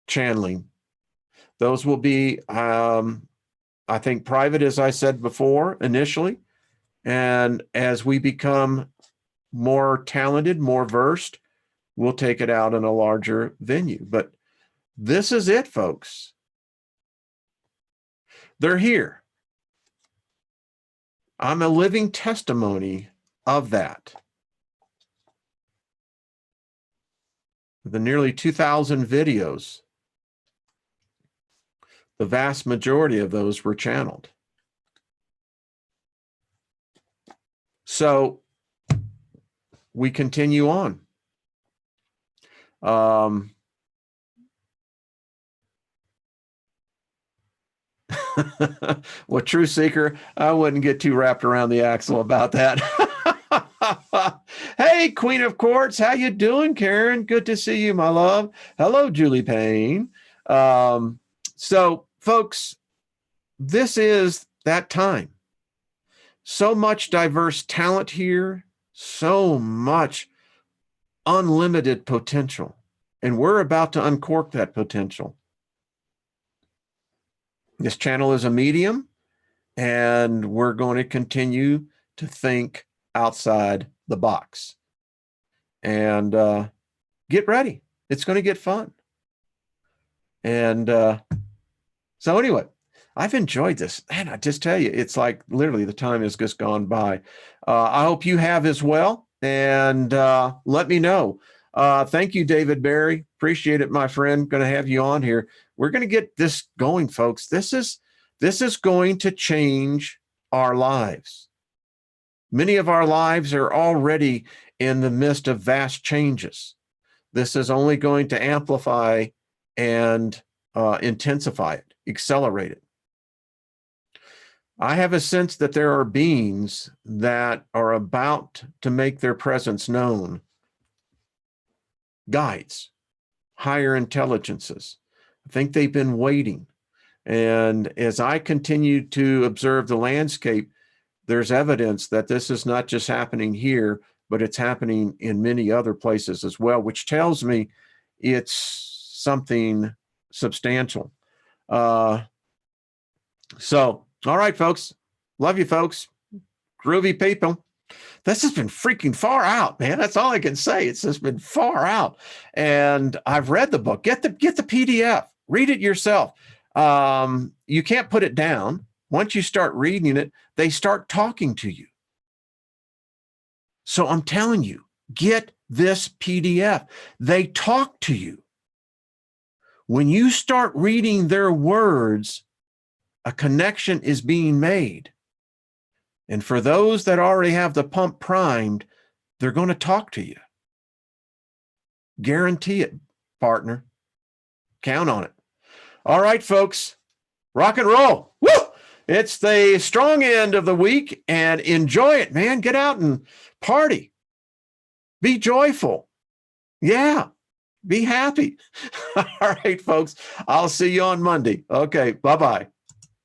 Speaker 1: channeling. Those will be, I think, private, as I said before, initially. And as we become more talented, more versed, we'll take it out in a larger venue. But this is it, folks. They're here. I'm a living testimony of that. The nearly 2,000 videos, the vast majority of those were channeled. So we continue on. Well, true seeker, I wouldn't get too wrapped around the axle about that. Hey, Queen of Courts, how you doing, Karen? Good to see you, my love. Hello, Julie Payne. So, folks, this is that time. So much diverse talent here, so much unlimited potential, and we're about to uncork that potential. This channel is a medium, and we're going to continue to think outside the box. And get ready. It's going to get fun. And so anyway, I've enjoyed this. And I just tell you, it's like literally the time has just gone by. I hope you have as well. And let me know. Thank you, David Barry. Appreciate it, my friend. Going to have you on here. We're going to get this going, folks. This is going to change our lives. Many of our lives are already in the midst of vast changes. This is only going to amplify and intensify it, accelerate it. I have a sense that there are beings that are about to make their presence known. Guides, higher intelligences. I think they've been waiting. And as I continue to observe the landscape, there's evidence that this is not just happening here, but it's happening in many other places as well, which tells me it's something substantial. So, all right, folks. Love you, folks. Groovy people. This has been freaking far out, man. That's all I can say. It's just been far out. And I've read the book. Get the PDF. Read it yourself. You can't put it down. Once you start reading it, they start talking to you. So I'm telling you, get this PDF. They talk to you. When you start reading their words, a connection is being made. And for those that already have the pump primed, they're going to talk to you. Guarantee it, partner. Count on it. All right, folks. Rock and roll. Woo! It's the strong end of the week, and enjoy it, man. Get out and party. Be joyful. Yeah. Be happy. All right, folks. I'll see you on Monday. Okay. Bye-bye.